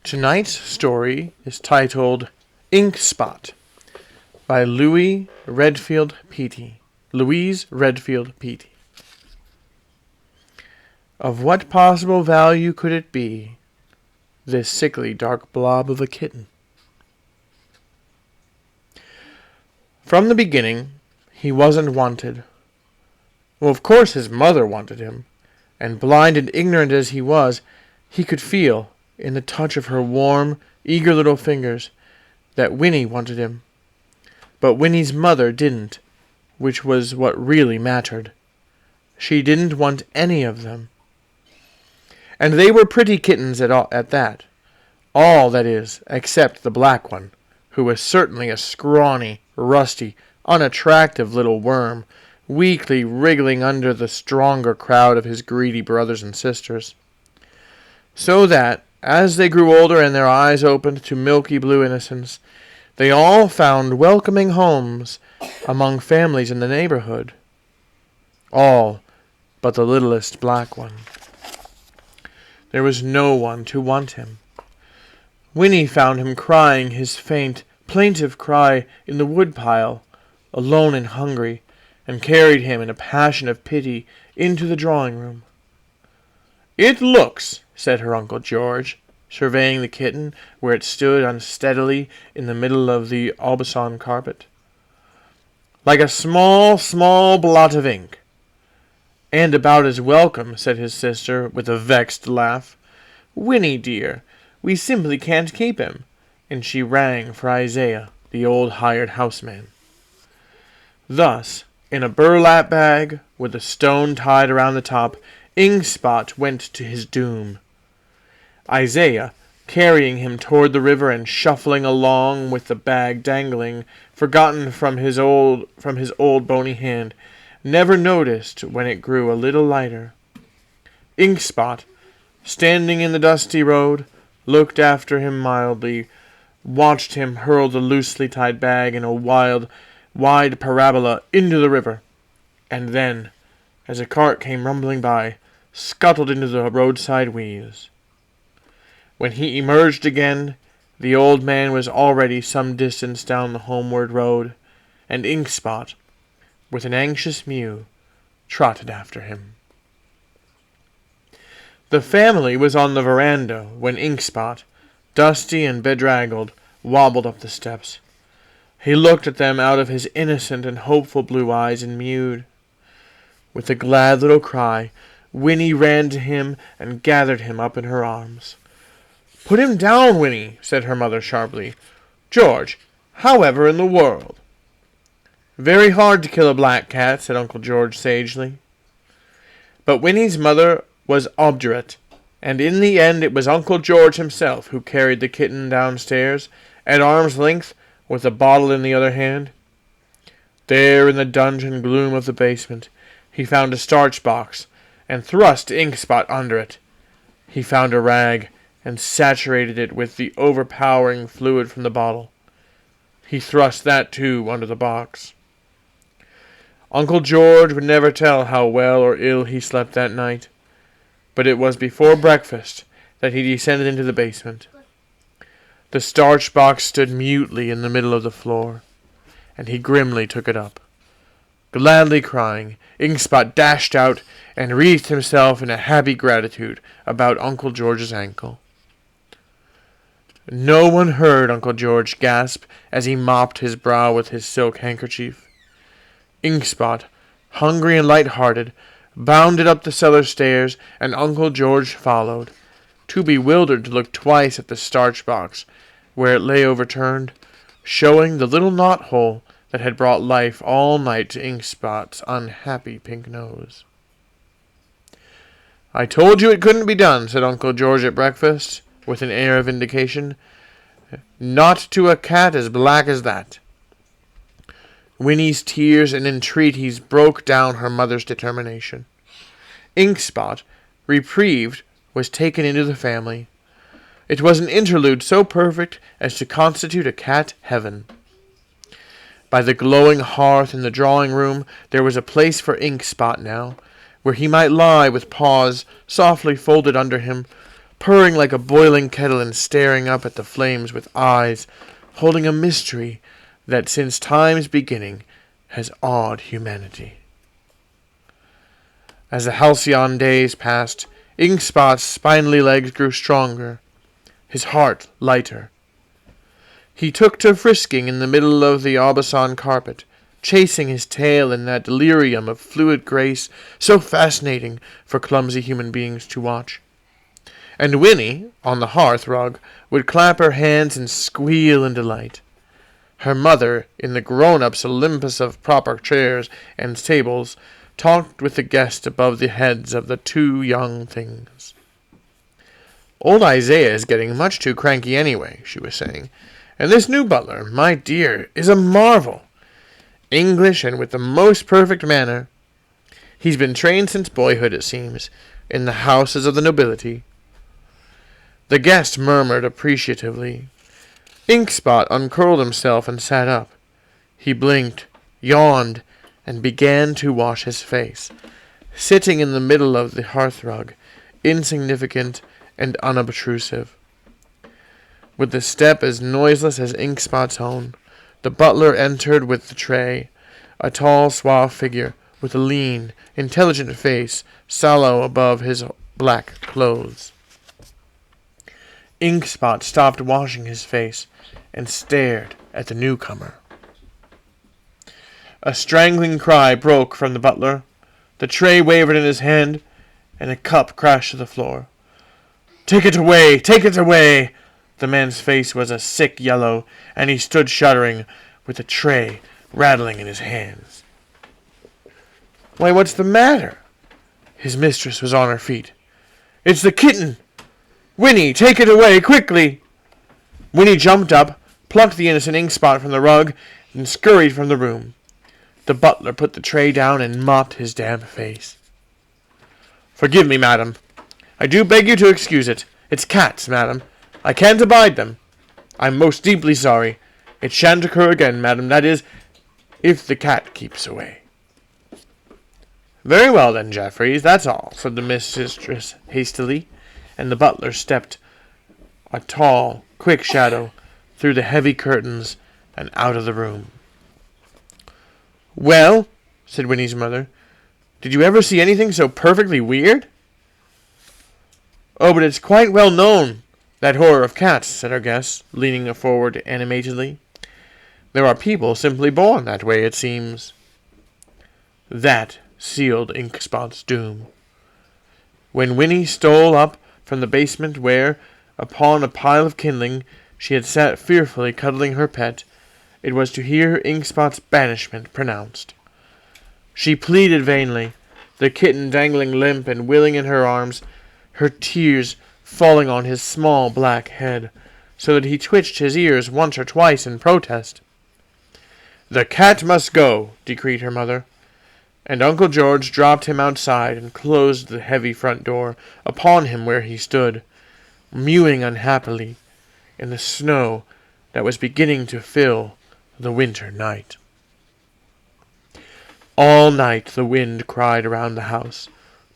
Tonight's story is titled Inkspot by Louise Redfield Peattie. Louise Redfield Peattie. Of what possible value could it be, this sickly dark blob of a kitten? From the beginning, he wasn't wanted. Well, of course his mother wanted him, and blind and ignorant as he was, he could feel, in the touch of her warm, eager little fingers, that Winnie wanted him. But Winnie's mother didn't, which was what really mattered. She didn't want any of them. And they were pretty kittens at that. All, that is, except the black one, who was certainly a scrawny, rusty, unattractive little worm, weakly wriggling under the stronger crowd of his greedy brothers and sisters. So that, as they grew older and their eyes opened to milky blue innocence, they all found welcoming homes among families in the neighborhood. All but the littlest black one. There was no one to want him. Winnie found him crying his faint, plaintive cry in the woodpile, alone and hungry, and carried him in a passion of pity into the drawing-room. "It looks," said her Uncle George, surveying the kitten where it stood unsteadily in the middle of the Aubusson carpet, "like a small, small blot of ink." "And about as welcome," said his sister, with a vexed laugh. "Winnie, dear, we simply can't keep him." And she rang for Isaiah, the old hired houseman. Thus, in a burlap bag, with a stone tied around the top, Inkspot went to his doom. Isaiah, carrying him toward the river and shuffling along with the bag dangling, forgotten from his old bony hand, never noticed when it grew a little lighter. Inkspot, standing in the dusty road, looked after him mildly, watched him hurl the loosely tied bag in a wide parabola into the river, and then, as a cart came rumbling by, scuttled into the roadside weeds. When he emerged again, the old man was already some distance down the homeward road, and Inkspot, with an anxious mew, trotted after him. The family was on the veranda when Inkspot, dusty and bedraggled, wobbled up the steps. He looked at them out of his innocent and hopeful blue eyes and mewed. With a glad little cry, Winnie ran to him and gathered him up in her arms. "Put him down, Winnie," said her mother sharply. "George, however in the world?" "Very hard to kill a black cat," said Uncle George sagely. But Winnie's mother was obdurate, and in the end it was Uncle George himself who carried the kitten downstairs, at arm's length, with a bottle in the other hand. There in the dungeon gloom of the basement, he found a starch box, and thrust Inkspot under it. He found a rag, and saturated it with the overpowering fluid from the bottle. He thrust that, too, under the box. Uncle George would never tell how well or ill he slept that night, but it was before breakfast that he descended into the basement. The starch box stood mutely in the middle of the floor, and he grimly took it up. Gladly crying, Inkspot dashed out and wreathed himself in a happy gratitude about Uncle George's ankle. No one heard Uncle George gasp as he mopped his brow with his silk handkerchief. Inkspot, hungry and light-hearted, bounded up the cellar stairs, and Uncle George followed, too bewildered to look twice at the starch box, where it lay overturned, showing the little knot-hole that had brought life all night to Inkspot's unhappy pink nose. "I told you it couldn't be done," said Uncle George at breakfast, with an air of vindication. "Not to a cat as black as that." Winnie's tears and entreaties broke down her mother's determination. Inkspot, reprieved, was taken into the family. It was an interlude so perfect as to constitute a cat heaven. By the glowing hearth in the drawing-room there was a place for Inkspot now, where he might lie with paws softly folded under him, purring like a boiling kettle and staring up at the flames with eyes holding a mystery that since time's beginning has awed humanity. As the halcyon days passed, Inkspot's spindly legs grew stronger, his heart lighter. He took to frisking in the middle of the Aubusson carpet, chasing his tail in that delirium of fluid grace so fascinating for clumsy human beings to watch. And Winnie, on the hearth-rug, would clap her hands and squeal in delight. Her mother, in the grown-ups' Olympus of proper chairs and tables, talked with the guests above the heads of the two young things. "Old Isaiah is getting much too cranky anyway," she was saying. "And this new butler, my dear, is a marvel. English and with the most perfect manner. He's been trained since boyhood, it seems, in the houses of the nobility." The guest murmured appreciatively. Inkspot uncurled himself and sat up. He blinked, yawned, and began to wash his face, sitting in the middle of the hearthrug, insignificant and unobtrusive. With a step as noiseless as Inkspot's own, the butler entered with the tray, a tall, suave figure with a lean, intelligent face, sallow above his black clothes. Inkspot stopped washing his face and stared at the newcomer. A strangling cry broke from the butler. The tray wavered in his hand, and a cup crashed to the floor. "Take it away! Take it away!" The man's face was a sick yellow, and he stood shuddering, with the tray rattling in his hands. "Why, what's the matter?" His mistress was on her feet. "It's the kitten! Winnie, take it away, quickly!" Winnie jumped up, plucked the innocent Inkspot from the rug, and scurried from the room. The butler put the tray down and mopped his damp face. "Forgive me, madam. I do beg you to excuse it. It's cats, madam. I can't abide them. I'm most deeply sorry. It shan't occur again, madam, that is, if the cat keeps away." "Very well, then, Jeffreys, that's all," said the mistress hastily, and the butler stepped, a tall, quick shadow, through the heavy curtains and out of the room. "Well," said Winnie's mother, "did you ever see anything so perfectly weird?" "Oh, but it's quite well known, that horror of cats," said our guest, leaning forward animatedly. "There are people simply born that way, it seems." That sealed Inkspot's doom. When Winnie stole up from the basement where, upon a pile of kindling, she had sat fearfully cuddling her pet, it was to hear Inkspot's banishment pronounced. She pleaded vainly, the kitten dangling limp and willing in her arms, her tears falling on his small black head, so that he twitched his ears once or twice in protest. "The cat must go," decreed her mother, and Uncle George dropped him outside and closed the heavy front door upon him where he stood, mewing unhappily in the snow that was beginning to fill the winter night. All night the wind cried around the house,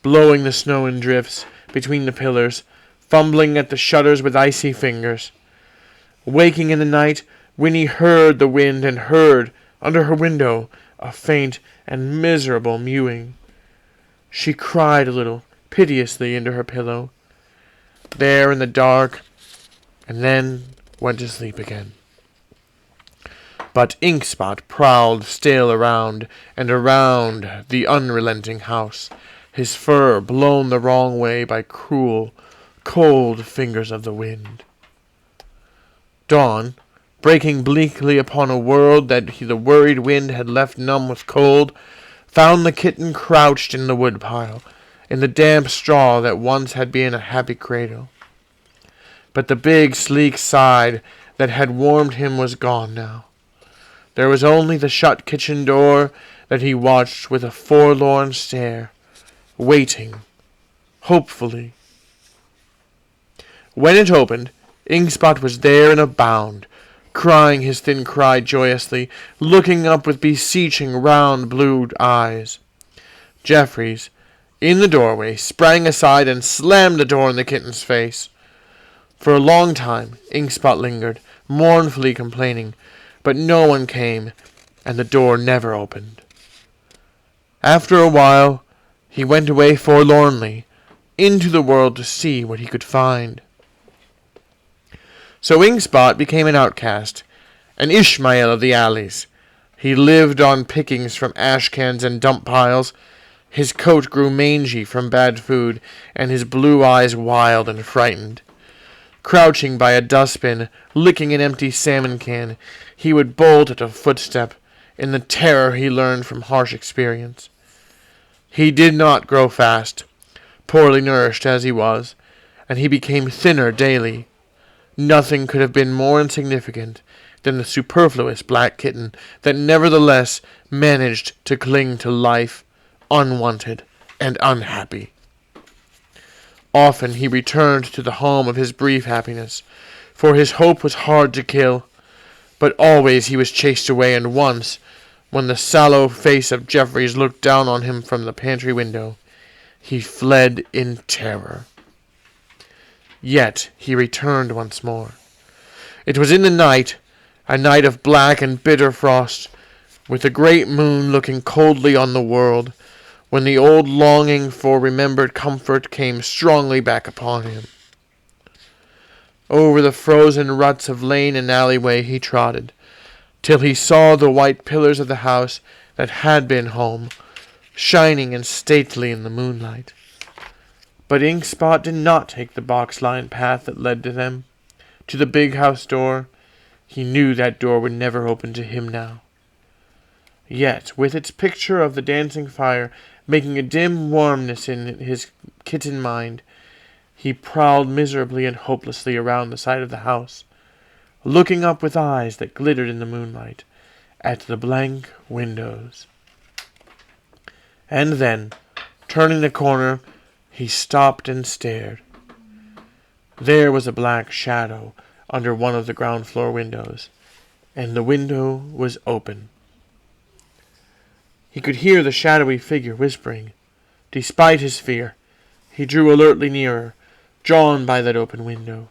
blowing the snow in drifts between the pillars, fumbling at the shutters with icy fingers. Waking in the night, Winnie heard the wind and heard, under her window, a faint and miserable mewing. She cried a little, piteously, into her pillow, there in the dark, and then went to sleep again. But Inkspot prowled still around and around the unrelenting house, his fur blown the wrong way by cruel, cold fingers of the wind. Dawn, breaking bleakly upon a world that the worried wind had left numb with cold, found the kitten crouched in the woodpile, in the damp straw that once had been a happy cradle. But the big, sleek side that had warmed him was gone now. There was only the shut kitchen door that he watched with a forlorn stare, waiting, hopefully. When it opened, Inkspot was there in a bound, crying his thin cry joyously, looking up with beseeching round blue eyes. Jeffreys, in the doorway, sprang aside and slammed the door in the kitten's face. For a long time Inkspot lingered, mournfully complaining, but no one came, and the door never opened. After a while he went away forlornly into the world to see what he could find. So Inkspot became an outcast, an Ishmael of the alleys. He lived on pickings from ash cans and dump piles. His coat grew mangy from bad food, and his blue eyes wild and frightened. Crouching by a dustbin, licking an empty salmon can, he would bolt at a footstep, in the terror he learned from harsh experience. He did not grow fast, poorly nourished as he was, and he became thinner daily. Nothing could have been more insignificant than the superfluous black kitten that nevertheless managed to cling to life, unwanted and unhappy. Often he returned to the home of his brief happiness, for his hope was hard to kill, but always he was chased away, and once, when the sallow face of Jeffries looked down on him from the pantry window, he fled in terror. Yet he returned once more. It was in the night, a night of black and bitter frost, with the great moon looking coldly on the world, when the old longing for remembered comfort came strongly back upon him. Over the frozen ruts of lane and alleyway he trotted, till he saw the white pillars of the house that had been home, shining and stately in the moonlight. But Inkspot did not take the box-lined path that led to them, to the big house door. He knew that door would never open to him now. Yet, with its picture of the dancing fire making a dim warmness in his kitten mind, he prowled miserably and hopelessly around the side of the house, looking up with eyes that glittered in the moonlight at the blank windows. And then, turning the corner, he stopped and stared. There was a black shadow under one of the ground floor windows, and the window was open. He could hear the shadowy figure whispering. Despite his fear, he drew alertly nearer, drawn by that open window.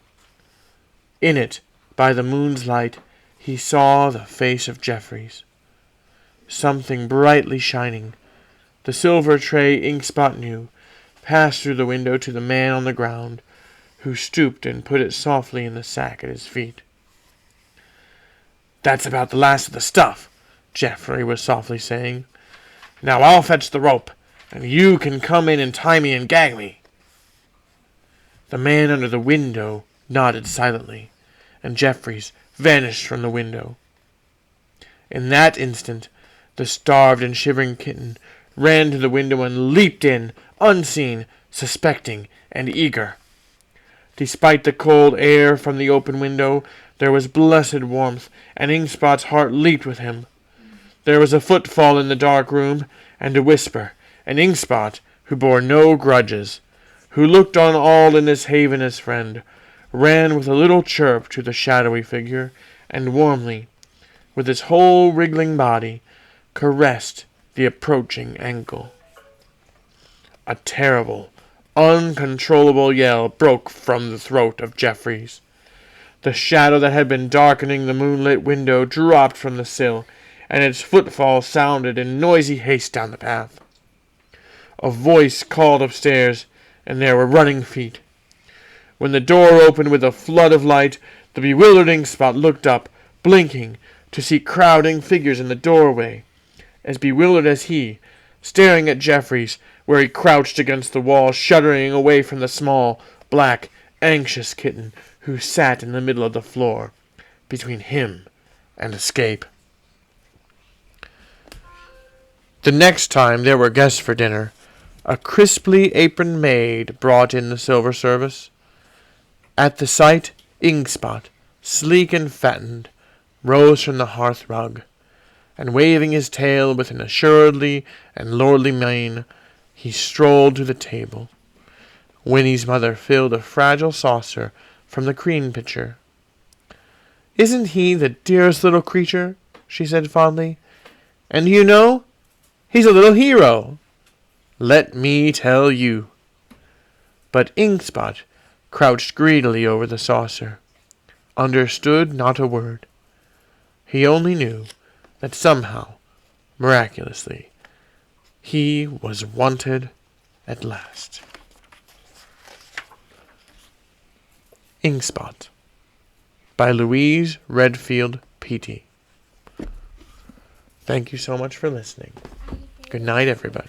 In it, by the moon's light, he saw the face of Jeffries. Something brightly shining, the silver tray Inkspot knew, passed through the window to the man on the ground, who stooped and put it softly in the sack at his feet. "That's about the last of the stuff," Geoffrey was softly saying. "Now I'll fetch the rope, and you can come in and tie me and gag me." The man under the window nodded silently, and Jeffries vanished from the window. In that instant, the starved and shivering kitten ran to the window and leaped in, unseen, suspecting, and eager. Despite the cold air from the open window, there was blessed warmth, and Inkspot's heart leaped with him. There was a footfall in the dark room, and a whisper, and Inkspot, who bore no grudges, who looked on all in this haven as friend, ran with a little chirp to the shadowy figure, and warmly, with his whole wriggling body, caressed the approaching ankle. A terrible, uncontrollable yell broke from the throat of Jeffries. The shadow that had been darkening the moonlit window dropped from the sill, and its footfall sounded in noisy haste down the path. A voice called upstairs, and there were running feet. When the door opened with a flood of light, the bewildered Inkspot looked up, blinking, to see crowding figures in the doorway, as bewildered as he, staring at Jeffries, where he crouched against the wall, shuddering away from the small, black, anxious kitten who sat in the middle of the floor, between him and escape. The next time there were guests for dinner, a crisply aproned maid brought in the silver service. At the sight, Inkspot, sleek and fattened, rose from the hearth rug, and waving his tail with an assuredly and lordly mien, he strolled to the table. Winnie's mother filled a fragile saucer from the cream pitcher. "Isn't he the dearest little creature?" she said fondly. "And do you know, he's a little hero. Let me tell you." But Inkspot crouched greedily over the saucer, understood not a word. He only knew that somehow, miraculously, he was wanted at last. Inkspot by Louise Redfield Peattie. Thank you so much for listening. Good night, everybody.